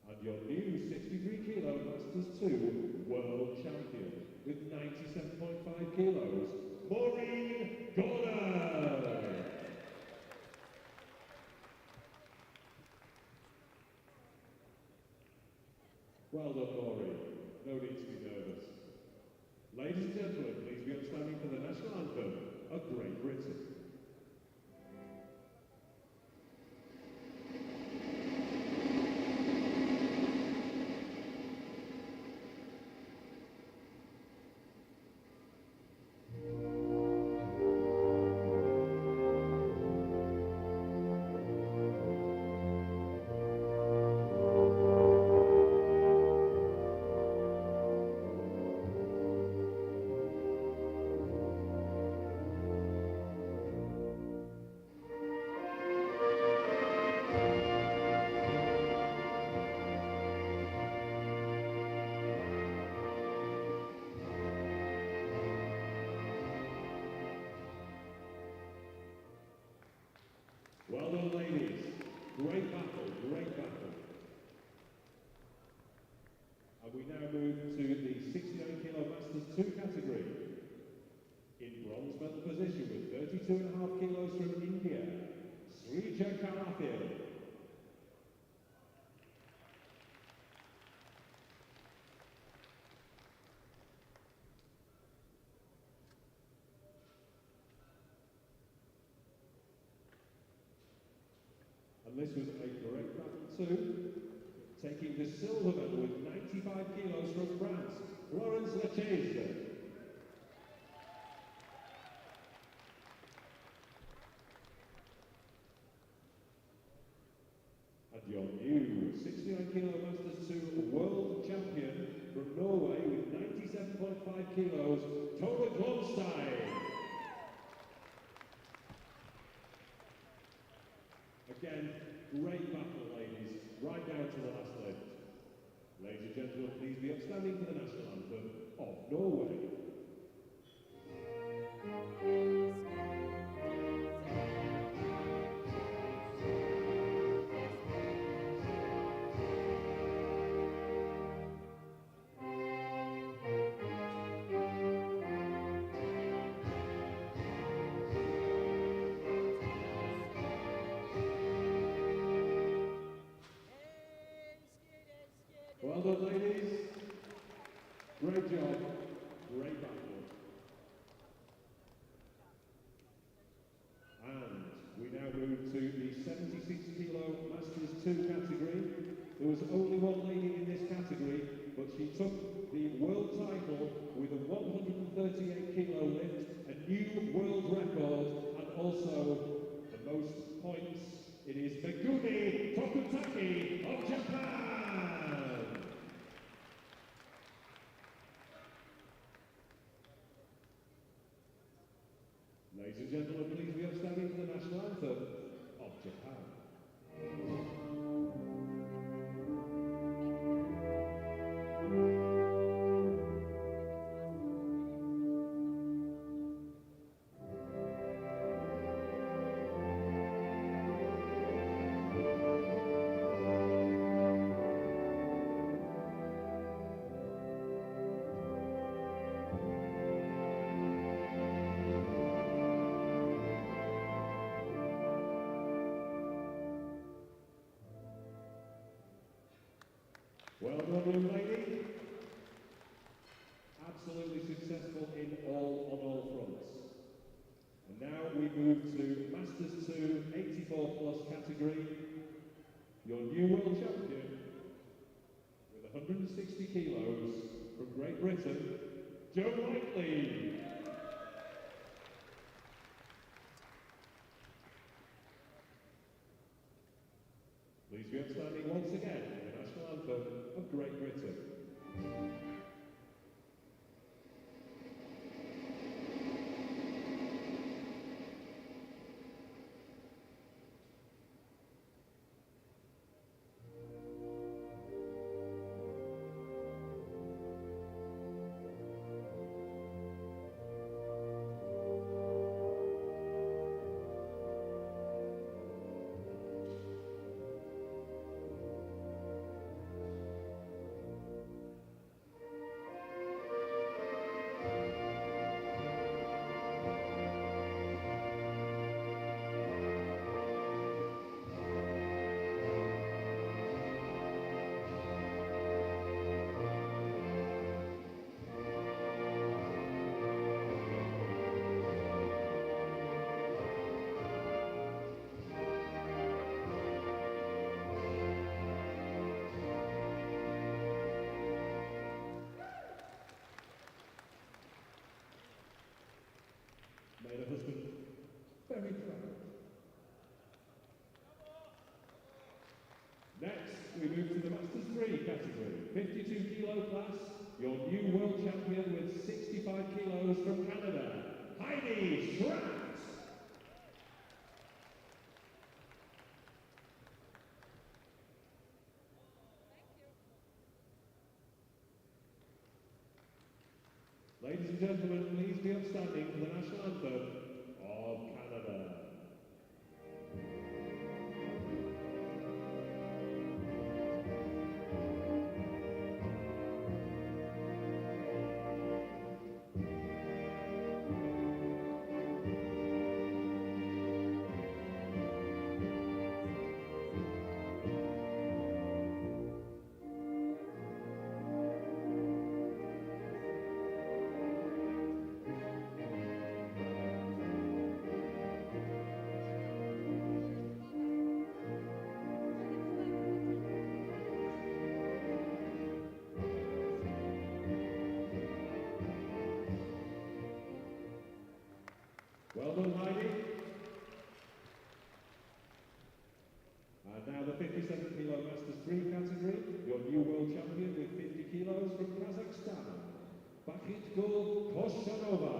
And your new 63 kilo Masters 2 world champion with 97.5 kilos, Maureen Gordon. Well done, Maureen. No need to be nervous. Ladies and gentlemen, please be upstanding for the national anthem of Great Britain. Well done, ladies. Great battle, great battle. And we now move to the 69 kilo Masters 2 category. In bronze medal position with 32.5 kilos from India, Srija Karathil. this was a great battle too. Taking the silver medal with 95 kilos from France, Florence Lachese. And your new 69 kilo Masters 2 world champion from Norway with 97.5 kilos, Tore Glonstein. Again, great battle, ladies, right down to the last lift. Ladies and gentlemen, please be upstanding for the national anthem of Norway. Well done, ladies. Great job. Great battle. And we now move to the 76 kilo Masters 2 category. There was only one lady in this category, but she took the world title with a 138 kilo lift, a new world record, and also the most points. It is Megumi Tokutaki of Japan. Ladies and gentlemen, please be upstanding for the national anthem of Japan. Well done, young lady. Absolutely successful on all fronts. And now we move to Masters 2 84 plus category. Your new world champion with 160 kilos from Great Britain, Joe Whiteley. Please be upstanding once again for the national anthem of Great Britain. Made her husband very proud. Next, we move to the Masters 3 category, 52 kilo class. Your new world champion with 65 kilos from Canada, Heidi Schratt. Ladies and gentlemen, please be upstanding for the national anthem of Canada. Well done, Heidi. And now the 57 kilo Masters 3 category, your new world champion with 50 kilos from Kazakhstan, Bakhitgul Koshanova.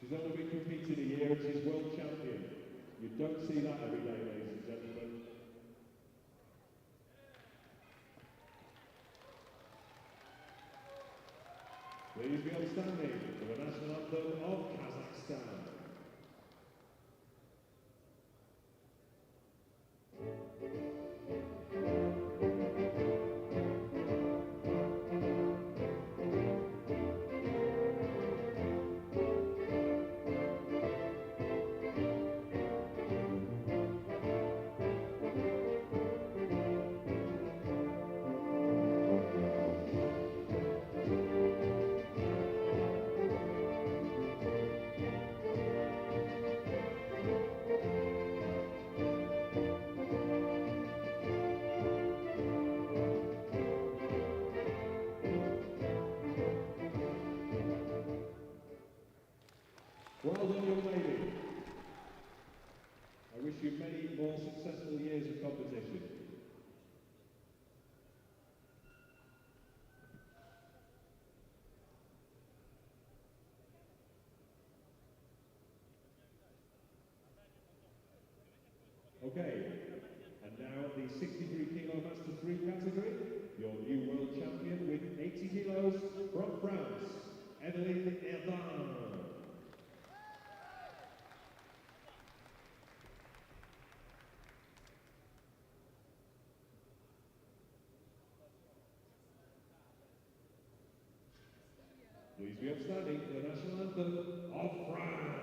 She's only been competing a year and she's world champion. You don't see that every day, ladies and gentlemen. Please be on standing for the national anthem of Kazakhstan. Well done, young lady. I wish you many more successful years of competition. Okay, and now the 63 kilo Masters 3 category, your new world champion with 80 kilos from France, Evelyn Erdan. Please be upstanding for the national anthem of France.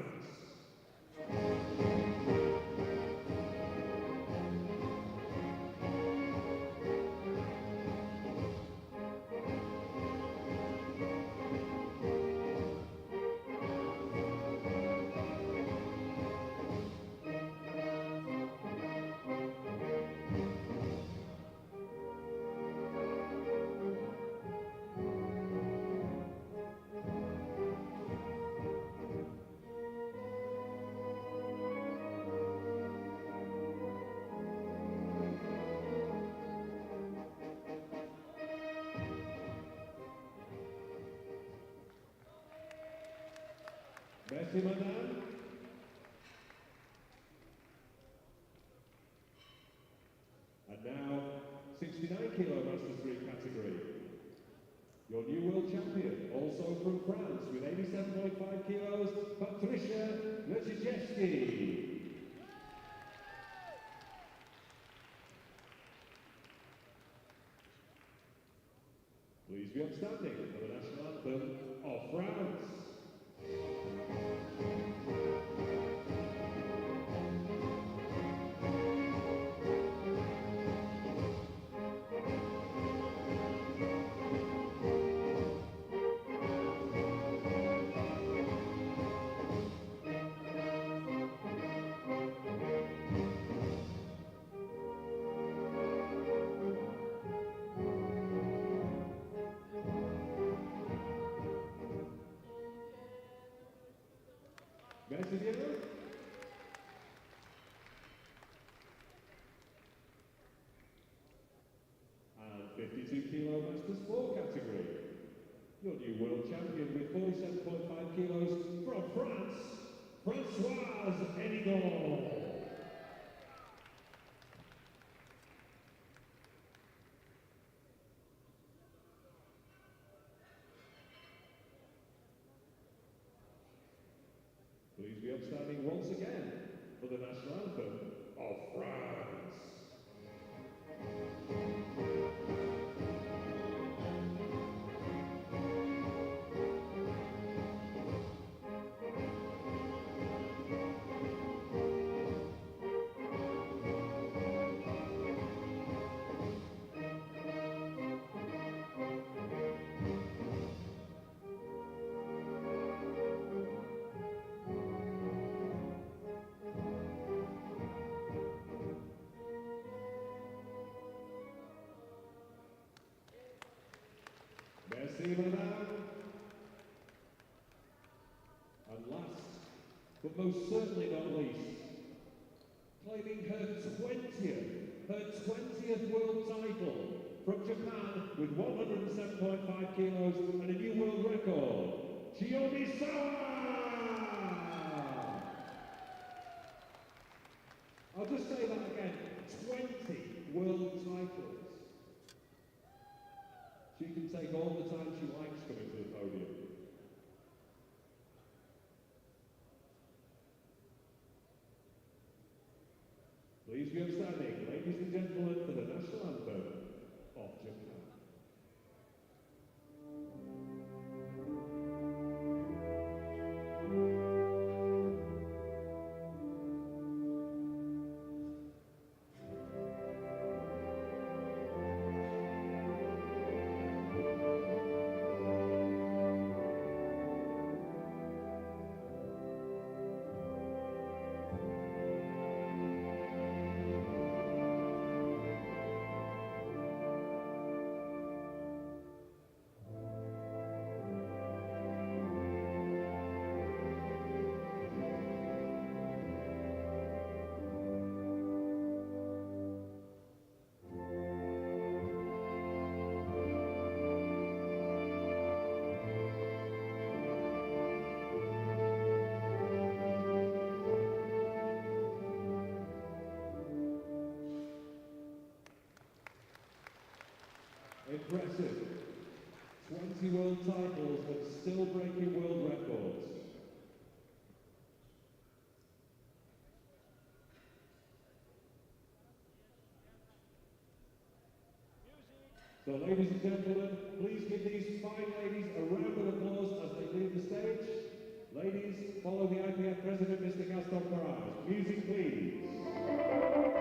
Merci, madame. And now, 69 kilo Masters 3 category. Your new world champion, also from France, with 87.5 kilos, Patricia Lechijewski. Please be upstanding for the national anthem of France. Merci bien. And 52 kilo Masters 4 category. Your new world champion with 47.5 kilos from France, Françoise Hennigan. Please be upstanding once again for the national anthem of France. Merci, madame. And last, but most certainly not least, claiming her 20th world title from Japan with 107.5 kilos and a new world record, Chiyomi Sawa! I'll just say that again, 20 world titles. She can take all the time she likes coming to the podium. Please be upstanding, ladies and gentlemen, for the national anthem of Japan. Impressive. 20 world titles and still breaking world records. So ladies and gentlemen, please give these fine ladies a round of applause as they leave the stage. Ladies, follow the IPF President, Mr. Gaston Farage. Music please.